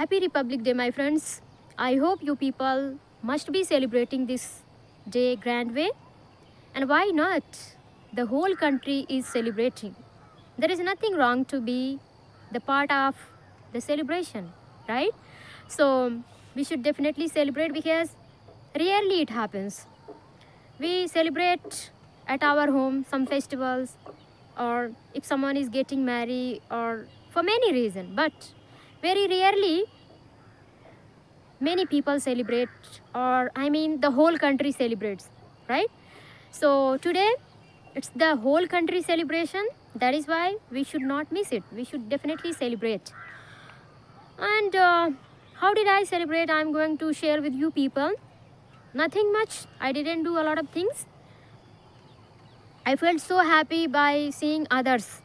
Happy Republic Day, my friends. I hope you people must be celebrating this day grand way. And why not? The whole country is celebrating. There is nothing wrong to be the part of the celebration, right? So we should definitely celebrate because rarely it happens. We celebrate at our home some festivals, or if someone is getting married, or for many reasons, but very rarely many people celebrate, or I mean the whole country celebrates, right? So today it's the whole country celebration. That is why we should not miss it. We should definitely celebrate. And how did I celebrate? I'm going to share with you people. Nothing much. I didn't do a lot of things. I felt so happy by seeing others.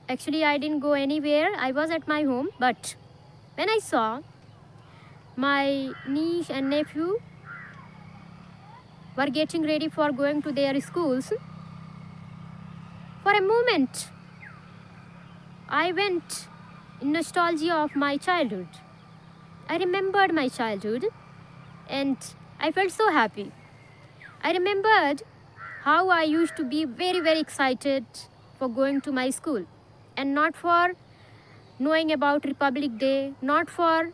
Actually, I didn't go anywhere. I was at my home, but when I saw my niece and nephew were getting ready for going to their schools, for a moment I went in nostalgia of my childhood. I remembered my childhood and I felt so happy. I remembered how I used to be very excited for going to my school, and not for knowing about Republic Day, not for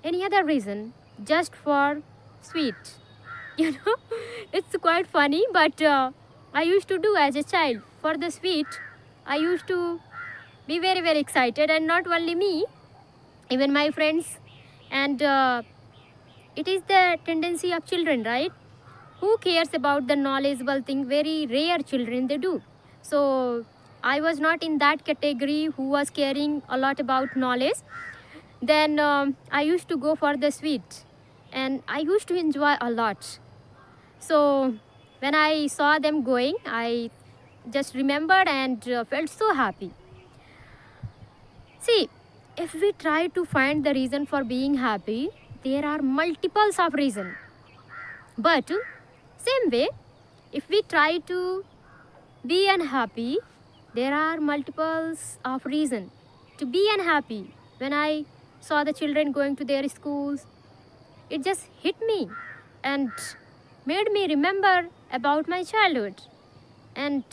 any other reason, just for sweet. You know, it's quite funny, but I used to do as a child. For the sweet, I used to be very excited, and not only me, even my friends. And it is the tendency of children, right? Who cares about the knowledgeable thing? Very rare children, they do. So I was not in that category who was caring a lot about knowledge. Then I used to go for the sweet, and I used to enjoy a lot. So when I saw them going, I just remembered and felt so happy. See, if we try to find the reason for being happy, there are multiples of reasons. But same way, if we try to be unhappy, there are multiples of reasons to be unhappy. When I saw the children going to their schools, it just hit me and made me remember about my childhood. And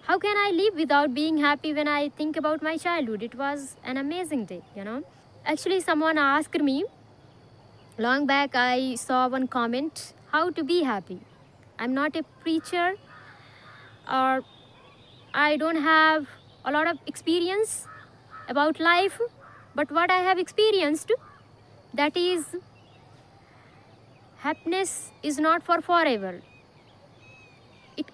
how can I live without being happy when I think about my childhood? It was an amazing day, you know. Actually, someone asked me long back, I saw one comment, how to be happy. I'm not a preacher, or I don't have a lot of experience about life, but what I have experienced, that is, happiness is not for forever. It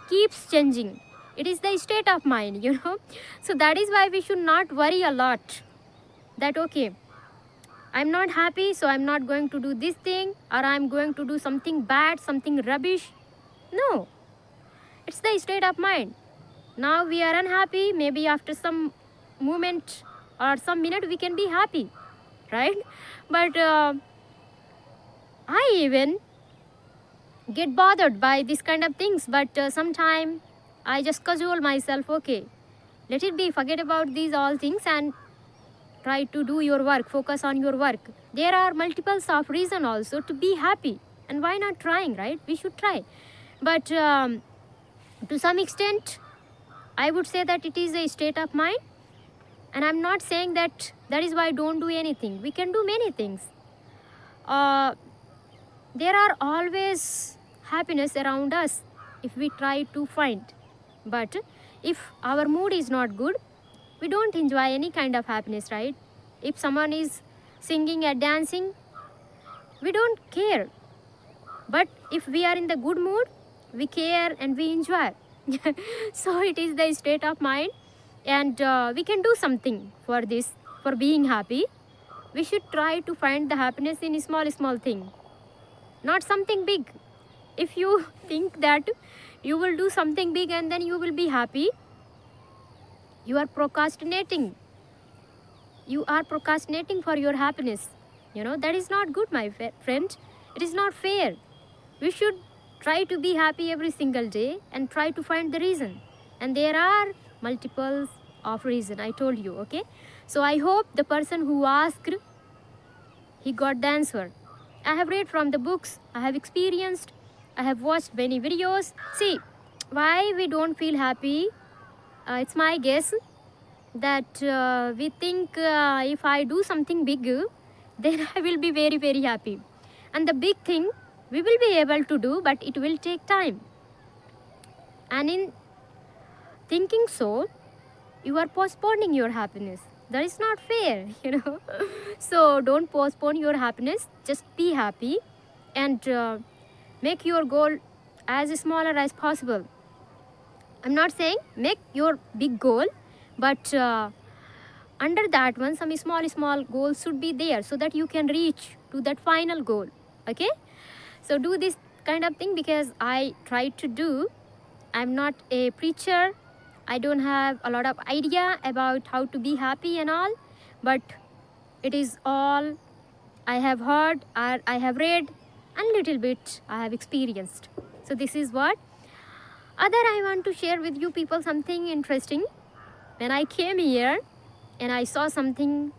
keeps changing. It is the state of mind, you know. So that is why we should not worry a lot that, okay, I'm not happy, so I'm not going to do this thing, or I'm going to do something bad, something rubbish. No, it's the state of mind. Now we are unhappy, maybe after some moment or some minute we can be happy, right? But I even get bothered by this kind of things, but sometime I just casual myself, okay, let it be, forget about these all things and try to do your work, focus on your work. There are multiples of reason also to be happy, and why not trying, right? We should try. But to some extent, I would say that it is a state of mind, and I'm not saying that that is why don't do anything. We can do many things. There are always happiness around us if we try to find. But if our mood is not good, we don't enjoy any kind of happiness, right? If someone is singing or dancing, we don't care. But if we are in the good mood, we care and we enjoy. So it is the state of mind, and we can do something for this, for being happy. We should try to find the happiness in small thing, not something big. If you think that you will do something big and then you will be happy, you are procrastinating. You are procrastinating for your happiness. You know, that is not good, my friend. It is not fair. We should try to be happy every single day and try to find the reason. And there are multiples of reason, I told you, okay? So I hope the person who asked, he got the answer. I have read from the books, I have experienced, I have watched many videos. See, why we don't feel happy, it's my guess that we think if I do something big, then I will be very, very happy. And the big thing we will be able to do, but it will take time. And in thinking so, you are postponing your happiness. That is not fair, So don't postpone your happiness. Just be happy and make your goal as smaller as possible. I'm not saying make your big goal, but under that one, some small goals should be there so that you can reach to that final goal. Okay? So do this kind of thing because I try to do. I'm not a preacher. I don't have a lot of idea about how to be happy and all, but it is all I have heard or I have read and little bit I have experienced. So this is what other I want to share with you people something interesting. When I came here and I saw something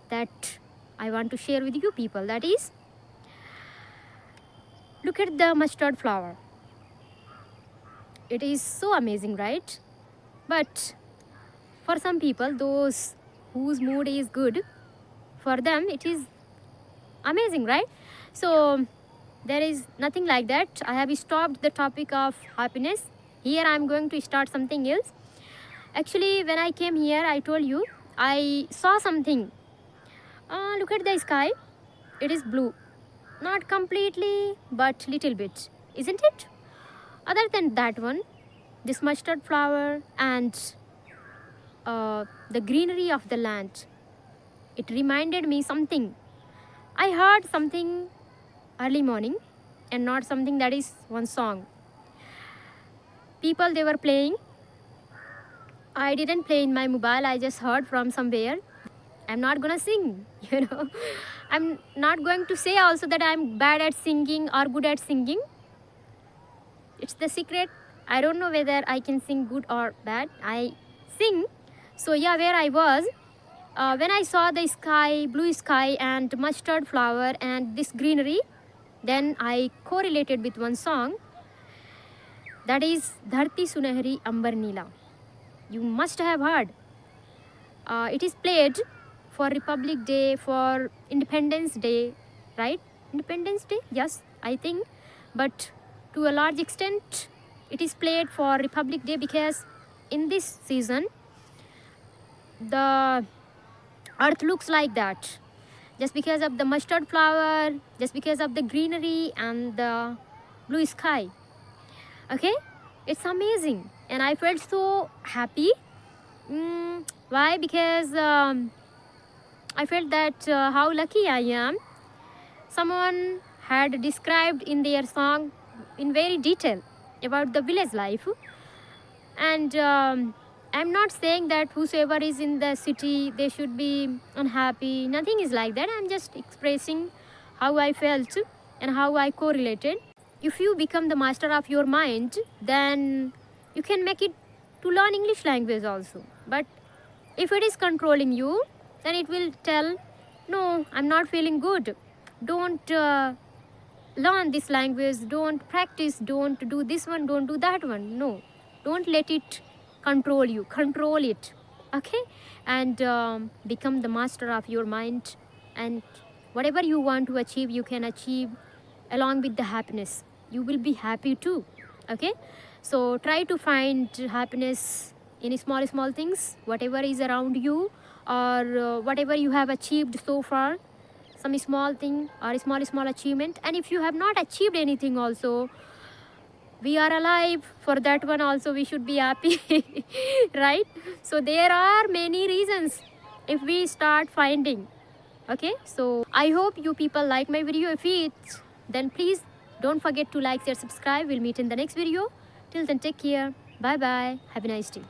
that I want to share with you people, that is, look at the mustard flower. It is so amazing, right? But for some people, those whose mood is good, for them it is amazing, right? So there is nothing like that. I have stopped the topic of happiness. Here I am going to start something else. Actually, when I came here, I told you, I saw something. Look at the sky. It is blue. Not completely, but little bit. Isn't it? Other than that one, this mustard flower and the greenery of the land, it reminded me something. I heard something early morning and not something that is one song. People, they were playing. I didn't play in my mobile. I just heard from somewhere. I'm not gonna sing, I'm not going to say also that I'm bad at singing or good at singing. It's the secret. I don't know whether I can sing good or bad. I sing. So yeah, where I was, when I saw the sky, blue sky and mustard flower and this greenery, then I correlated with one song. That is Dharti Sunehri Ambar Neela. You must have heard. It is played for Republic Day, for Independence Day, right? Independence Day? Yes, I think. But to a large extent, it is played for Republic Day because in this season, the earth looks like that. Just because of the mustard flower, just because of the greenery and the blue sky. Okay? It's amazing. And I felt so happy. Why? Because I felt that how lucky I am. Someone had described in their song in very detail about the village life. And I'm not saying that whosoever is in the city, they should be unhappy. Nothing is like that. I'm just expressing how I felt and how I correlated. If you become the master of your mind, then you can make it to learn English language also. But if it is controlling you, then it will tell, no, I'm not feeling good. Don't learn this language, don't practice, don't do this one, don't do that one. No, don't let it control you, control it. Okay? And become the master of your mind, and whatever you want to achieve, you can achieve along with the happiness. You will be happy too. Okay? So try to find happiness in small things, whatever is around you, or whatever you have achieved so far, some small thing or small achievement. And if you have not achieved anything also, we are alive, for that one also we should be happy. Right? So there are many reasons if we start finding. Okay, so I hope you people like my video. If it's, then please don't forget to like, share, subscribe. We'll meet in the next video. Till then, take care. Bye bye. Have a nice day.